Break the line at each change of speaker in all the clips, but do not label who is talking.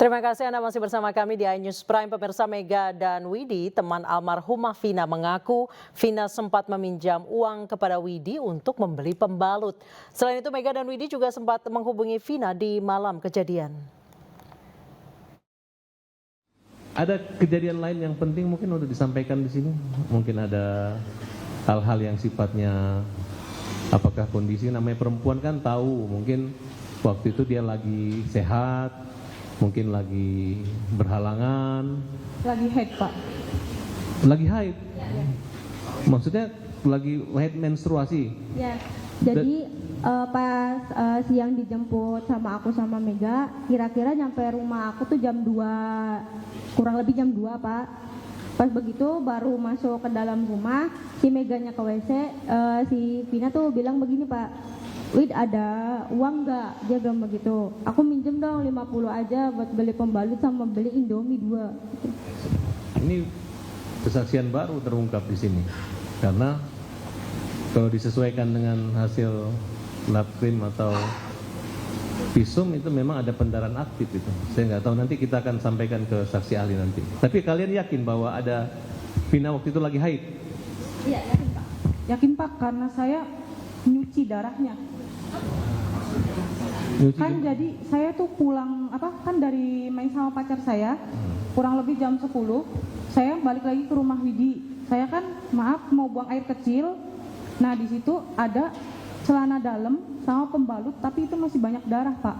Terima kasih Anda masih bersama kami di iNews Prime. Pemirsa, Mega dan Widi, teman almarhumah Vina, mengaku Vina sempat meminjam uang kepada Widi untuk membeli pembalut. Selain itu, Mega dan Widi juga sempat menghubungi Vina di malam kejadian.
Ada kejadian lain yang penting mungkin untuk disampaikan di sini. Mungkin ada hal-hal yang sifatnya apakah kondisi, namanya perempuan kan tahu, mungkin waktu itu dia lagi sehat, mungkin lagi berhalangan.
Lagi haid, Pak.
Lagi haid? Ya. Maksudnya lagi haid menstruasi?
Ya, jadi pas siang dijemput sama aku sama Mega, kira-kira nyampe rumah aku tuh jam 2, kurang lebih jam 2, Pak. Pas begitu baru masuk ke dalam rumah, si Meganya ke WC, si Vina tuh bilang begini, Pak, "Wid, ada uang nggak?" Dia bilang begitu. "Aku minjem dong 50 aja buat beli pembalut sama beli Indomie 2.
Ini kesaksian baru terungkap di sini. Karena kalau disesuaikan dengan hasil lab cream atau visum itu memang ada pendarahan aktif itu. Saya nggak tahu, nanti kita akan sampaikan ke saksi ahli nanti. Tapi kalian yakin bahwa ada Vina waktu itu lagi haid?
Iya, yakin, Pak. Yakin, Pak, karena saya nyuci darahnya. Kan jadi saya tuh pulang kan dari main sama pacar saya, kurang lebih jam 10, saya balik lagi ke rumah Widi. Saya kan mau buang air kecil. Nah, di situ ada celana dalam sama pembalut, tapi itu masih banyak darah, Pak.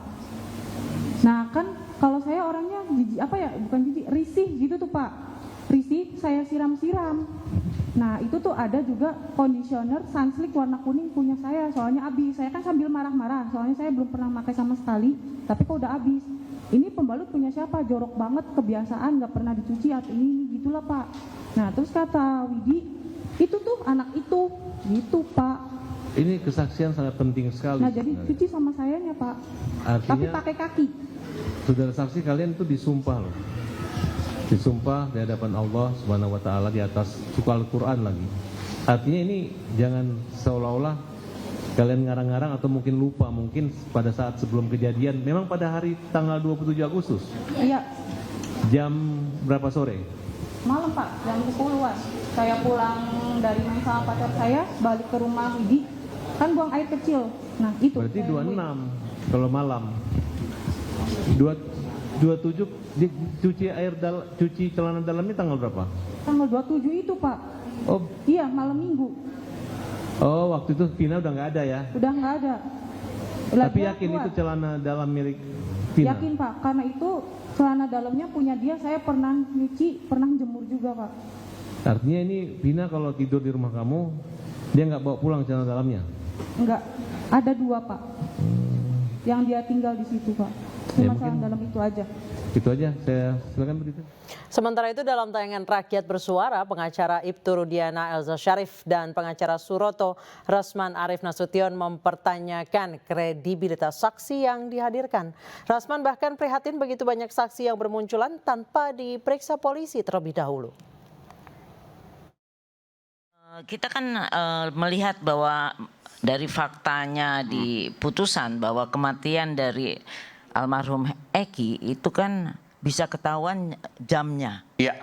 Nah, kan kalau saya orangnya risih gitu tuh, Pak. Risih, saya siram-siram. Nah, itu tuh ada juga conditioner Sunsilk warna kuning punya saya, soalnya habis. Saya kan sambil marah-marah, soalnya saya belum pernah pakai sama sekali, tapi kok udah habis. Ini pembalut punya siapa? Jorok banget, kebiasaan, nggak pernah dicuci atau ini gitulah, Pak. Nah, terus kata Widi, itu tuh anak itu, gitu, Pak.
Ini kesaksian sangat penting sekali.
Nah, jadi cuci sama sayanya, Pak.
Artinya,
tapi pakai kaki.
Saudara saksi, kalian itu disumpah loh. Disumpah di hadapan Allah Subhanahu wa taala di atas suku Al-Qur'an lagi. Artinya ini jangan seolah-olah kalian ngarang-ngarang atau mungkin lupa, mungkin pada saat sebelum kejadian, memang pada hari tanggal 27 Agustus.
Iya.
Jam berapa sore?
Malam, Pak, jam 10-an. Saya pulang dari main sama pacar saya, balik ke rumah Widi, kan buang air kecil. Nah, itu.
Berarti 26 kalau malam. 27 cuci celana dalamnya tanggal berapa?
Tanggal 27 itu, Pak.
Oh.
Iya, malam Minggu.
Oh, waktu itu Vina udah nggak ada ya?
Udah nggak ada.
Tapi yakin itu celana dalam milik Vina?
Yakin, Pak, karena itu celana dalamnya punya dia, saya pernah nyuci, pernah jemur juga, Pak.
Artinya ini Vina kalau tidur di rumah kamu, dia nggak bawa pulang celana dalamnya?
Enggak, ada 2, Pak. Yang dia tinggal di situ, Pak. Cuma celana dalam itu aja.
Itu aja, saya silakan begitu.
Sementara itu, dalam tayangan Rakyat Bersuara, pengacara Ibtu Rudiana Elza Syarif dan pengacara Suroto Rasman Arif Nasution mempertanyakan kredibilitas saksi yang dihadirkan. Rasman bahkan prihatin begitu banyak saksi yang bermunculan tanpa diperiksa polisi terlebih dahulu.
Kita kan melihat bahwa dari faktanya di putusan bahwa kematian dari almarhum Eki itu kan bisa ketahuan jamnya.
Iya.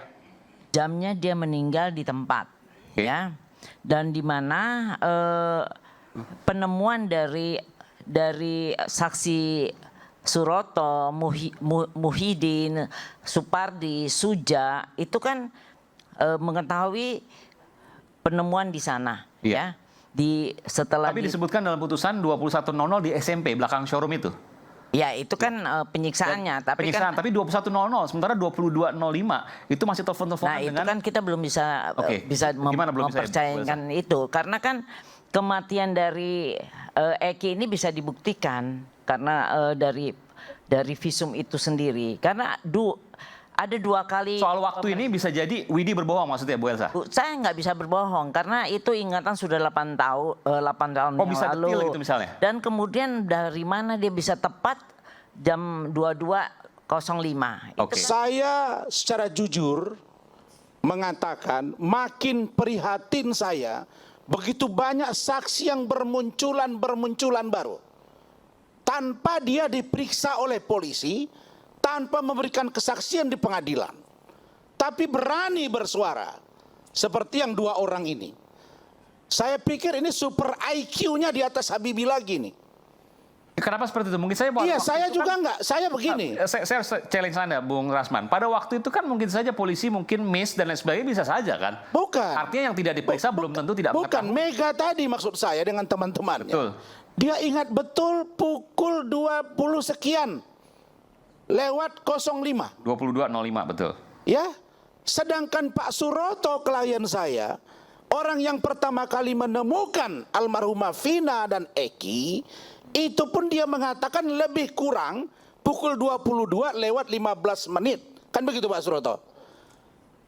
Jamnya dia meninggal di tempat, ya. Dan di mana penemuan dari saksi Suroto, Muhyiddin, Supardi, Suja itu kan mengetahui penemuan di sana, ya.
Tapi disebutkan dalam putusan 21.00 di SMP belakang showroom itu.
Ya, itu kan penyiksaannya.
Tapi 21.00, sementara 22.05 itu masih telepon-teleponan.
Nah, itu kan kita belum bisa mempercayakan itu, karena kan kematian dari Eki ini bisa dibuktikan karena dari visum itu sendiri. Karena ada 2 kali.
Soal waktu ini bisa jadi Widi berbohong maksudnya, Bu Elsa?
Saya nggak bisa berbohong karena itu ingatan sudah 8 tahun
yang bisa
lalu.
Detil gitu misalnya.
Dan kemudian dari mana dia bisa tepat jam 22.05.
Okay.
Saya secara jujur mengatakan makin prihatin saya begitu banyak saksi yang bermunculan baru. Tanpa dia diperiksa oleh polisi, tanpa memberikan kesaksian di pengadilan, tapi berani bersuara seperti yang dua orang ini. Saya pikir ini super IQ-nya di atas Habibie lagi nih.
Kenapa seperti itu? Mungkin saya
Iya, saya juga enggak. Saya begini.
Saya challenge Anda, Bung Rasman. Pada waktu itu kan mungkin saja polisi mungkin miss dan lain sebagainya, bisa saja kan?
Bukan.
Artinya yang tidak diperiksa belum tentu tidak
Bukan.
mengetahui.
Mega tadi maksud saya dengan teman-temannya.
Betul.
Dia ingat betul pukul 20 sekian lewat 05.
22.05 betul.
Ya. Sedangkan Pak Suroto, klien saya, orang yang pertama kali menemukan almarhumah Vina dan Eki, itu pun dia mengatakan lebih kurang pukul 22 lewat 15 menit. Kan begitu Pak Suroto?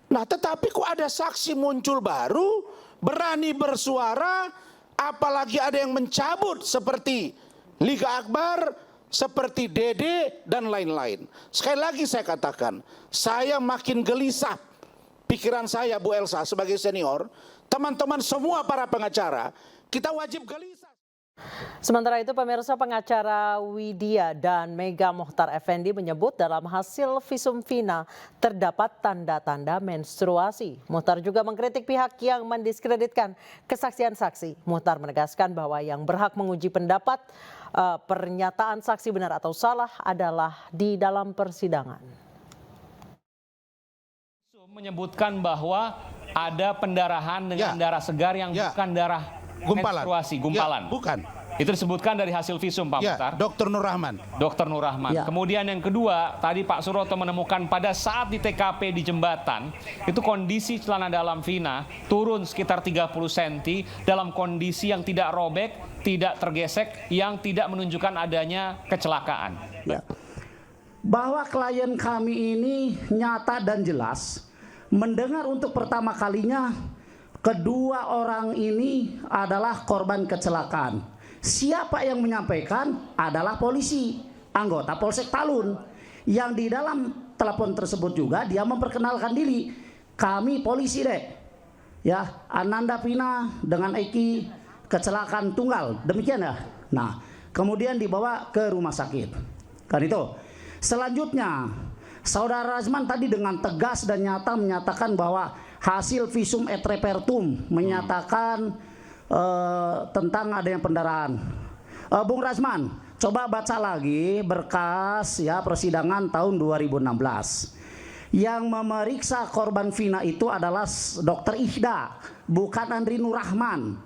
Nah, tetapi kok ada saksi muncul baru, berani bersuara, apalagi ada yang mencabut seperti Liga Akbar, seperti Dede, dan lain-lain. Sekali lagi saya katakan, saya makin gelisah pikiran saya, Bu Elsa, sebagai senior, teman-teman semua para pengacara, kita wajib gelisah.
Sementara itu pemirsa, pengacara Widya dan Mega Mohtar Effendi menyebut dalam hasil visum Vina terdapat tanda-tanda menstruasi. Mohtar juga mengkritik pihak yang mendiskreditkan kesaksian saksi. Mohtar menegaskan bahwa yang berhak menguji pendapat pernyataan saksi benar atau salah adalah di dalam persidangan.
Menyebutkan bahwa ada pendarahan dengan darah segar yang bukan darah menstruasi, gumpalan.
Ya, bukan.
Itu disebutkan dari hasil visum, Pak Mohtar.
Dr. Nur Rahman.
Dr. Nur Rahman.
Ya.
Kemudian yang kedua, tadi Pak Suroto menemukan pada saat di TKP di jembatan, itu kondisi celana dalam Vina turun sekitar 30 cm dalam kondisi yang tidak robek, tidak tergesek, yang tidak menunjukkan adanya kecelakaan.
Ya. Bahwa klien kami ini nyata dan jelas mendengar untuk pertama kalinya kedua orang ini adalah korban kecelakaan. Siapa yang menyampaikan adalah polisi, anggota Polsek Talun, yang di dalam telepon tersebut juga dia memperkenalkan diri, kami polisi dek, ya, Ananda Vina dengan Eki kecelakaan tunggal, demikian ya. Nah, kemudian dibawa ke rumah sakit, kan itu. Selanjutnya, Saudara Rasman tadi dengan tegas dan nyata menyatakan bahwa hasil visum et repertum menyatakan tentang adanya pendarahan. Bung Rasman, coba baca lagi berkas ya persidangan tahun 2016. Yang memeriksa korban Vina itu adalah Dr. Ihda, bukan Andri Nur Rahman.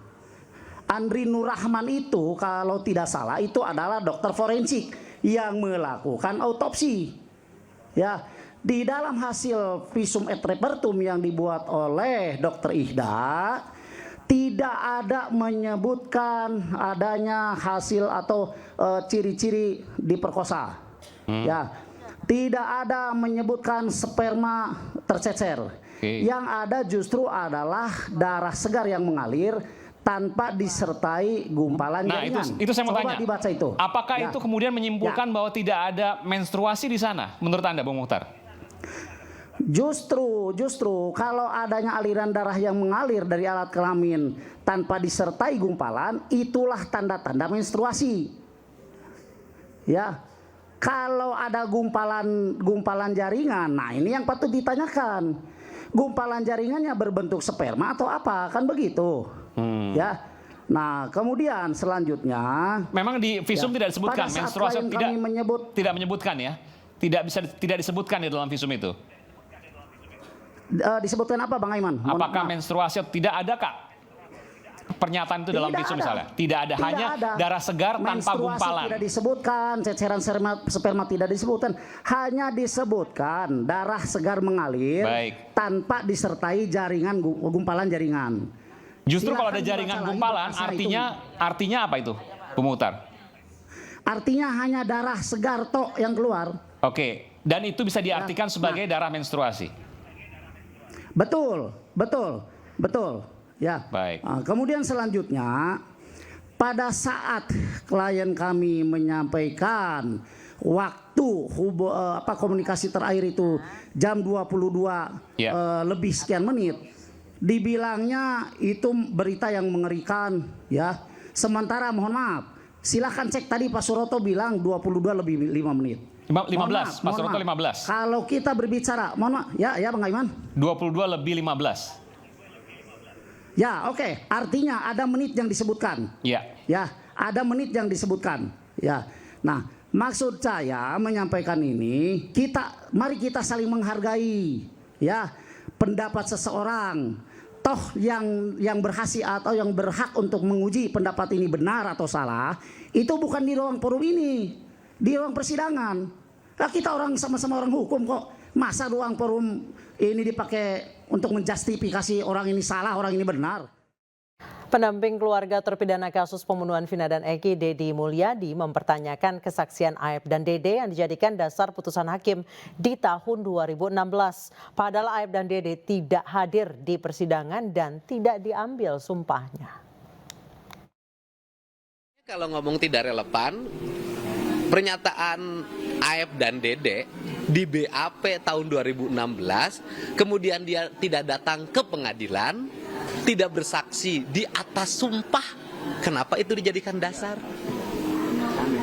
Andri Nur Rahman itu kalau tidak salah itu adalah dokter forensik yang melakukan autopsi. Ya, di dalam hasil visum et repertum yang dibuat oleh Dr. Ihda tidak ada menyebutkan adanya hasil atau ciri-ciri diperkosa. Ya, tidak ada menyebutkan sperma tercecer. Yang ada justru adalah darah segar yang mengalir tanpa disertai gumpalan jaringan.
Itu saya mau
Coba
tanya.
Dibaca itu.
Apakah itu kemudian menyimpulkan bahwa tidak ada menstruasi di sana menurut Anda, Bung Mohtar?
Justru kalau adanya aliran darah yang mengalir dari alat kelamin tanpa disertai gumpalan, itulah tanda-tanda menstruasi. Ya. Kalau ada gumpalan jaringan, nah ini yang patut ditanyakan. Gumpalan jaringannya berbentuk sperma atau apa? Kan begitu. Ya. Nah, kemudian selanjutnya
memang di visum tidak disebutkan menstruasi, tidak menyebutkan ya. Tidak disebutkan di dalam visum itu.
Disebutkan apa Bang Aiman?
Apakah menstruasi tidak ada Kak? Pernyataan itu dalam visum misalnya? Tidak ada, hanya darah segar tanpa gumpalan.
Tidak disebutkan, ceceran sperma tidak disebutkan. Hanya disebutkan darah segar mengalir tanpa disertai jaringan gumpalan jaringan.
Justru kalau ada jaringan gumpalan artinya apa itu, Pemutar?
Artinya hanya darah segar tok yang keluar.
Oke, dan itu bisa diartikan sebagai darah menstruasi.
Betul. Ya.
Baik.
Nah, kemudian selanjutnya pada saat klien kami menyampaikan waktu komunikasi terakhir itu jam 22 lebih sekian menit, dibilangnya itu berita yang mengerikan ya. Sementara mohon maaf, silahkan cek tadi Pak Suroto bilang 22 lebih 5 menit.
15, Pak Suroto 15.
Kalau kita berbicara, mohon maaf, ya Bang Aiman.
22 lebih 15.
Ya, oke. Artinya ada menit yang disebutkan.
Ya.
Ya, ada menit yang disebutkan. Ya. Nah, maksud saya menyampaikan ini, mari kita saling menghargai ya pendapat seseorang. Toh yang berhasil atau yang berhak untuk menguji pendapat ini benar atau salah, itu bukan di ruang forum ini, di ruang persidangan. Nah, kita orang sama-sama orang hukum kok. Masa ruang forum ini dipakai untuk menjustifikasi orang ini salah, orang ini benar?
Pendamping keluarga terpidana kasus pembunuhan Vina dan Eki, Dedi Mulyadi, mempertanyakan kesaksian Aep dan Dede yang dijadikan dasar putusan hakim di tahun 2016. Padahal Aep dan Dede tidak hadir di persidangan dan tidak diambil sumpahnya.
Kalau ngomong tidak relevan, pernyataan Aep dan Dede di BAP tahun 2016, kemudian dia tidak datang ke pengadilan, tidak bersaksi di atas sumpah. Kenapa itu dijadikan dasar?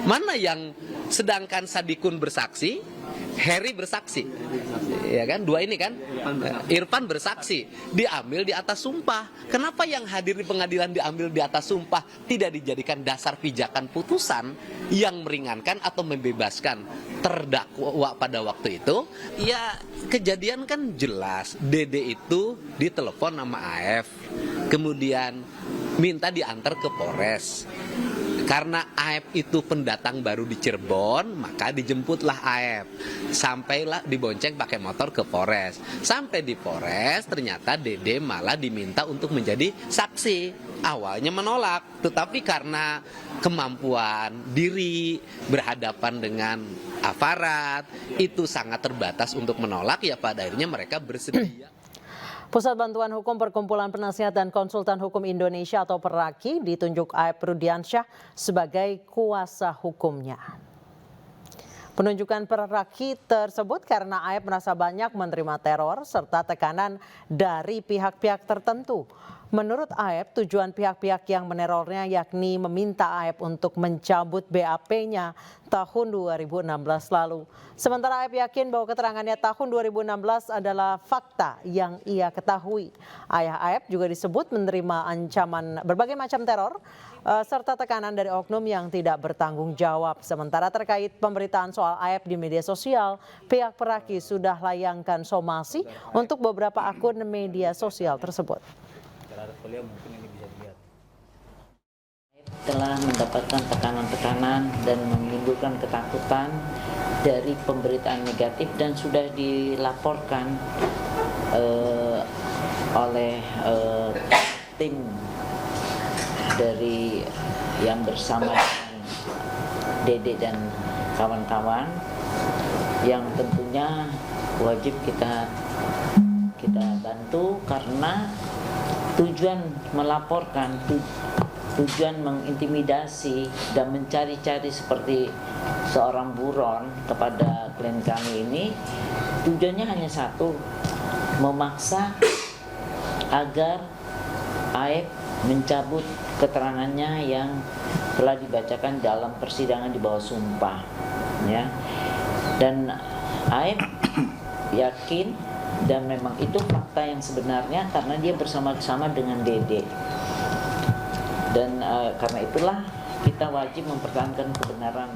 Mana yang sedangkan Sadikun bersaksi, Heri bersaksi, ya kan? Dua ini kan, Irfan bersaksi, diambil di atas sumpah. Kenapa yang hadir di pengadilan diambil di atas sumpah, tidak dijadikan dasar pijakan putusan yang meringankan atau membebaskan terdakwa pada waktu itu? Ya kejadian kan jelas, Dede itu ditelepon sama AF, kemudian minta diantar ke Polres. Karena Aep itu pendatang baru di Cirebon, maka dijemputlah Aep. Sampailah dibonceng pakai motor ke Polres. Sampai di Polres, ternyata Dede malah diminta untuk menjadi saksi. Awalnya menolak, tetapi karena kemampuan diri berhadapan dengan aparat itu sangat terbatas untuk menolak, ya pada akhirnya mereka bersedia.
Pusat Bantuan Hukum Perkumpulan Penasihat dan Konsultan Hukum Indonesia atau PERAKI ditunjuk Aep Rudiansyah sebagai kuasa hukumnya. Penunjukan PERAKI tersebut karena Aep merasa banyak menerima teror serta tekanan dari pihak-pihak tertentu. Menurut Aep, tujuan pihak-pihak yang menerornya yakni meminta Aep untuk mencabut BAP-nya tahun 2016 lalu. Sementara Aep yakin bahwa keterangannya tahun 2016 adalah fakta yang ia ketahui. Ayah Aep juga disebut menerima ancaman berbagai macam teror serta tekanan dari oknum yang tidak bertanggung jawab. Sementara terkait pemberitaan soal Aep di media sosial, pihak PERAKI sudah layangkan somasi untuk beberapa akun media sosial tersebut.
Telah mendapatkan tekanan-tekanan dan menimbulkan ketakutan dari pemberitaan negatif dan sudah dilaporkan oleh tim dari yang bersama Dede dan kawan-kawan yang tentunya wajib kita bantu karena tujuan melaporkan, tujuan mengintimidasi dan mencari-cari seperti seorang buron kepada klien kami ini, tujuannya hanya satu, memaksa agar Aep mencabut keterangannya yang telah dibacakan dalam persidangan di bawah sumpah, ya. Dan Aep yakin dan memang itu fakta yang sebenarnya karena dia bersama-sama dengan Dede. Dan karena itulah kita wajib mempertahankan kebenaran.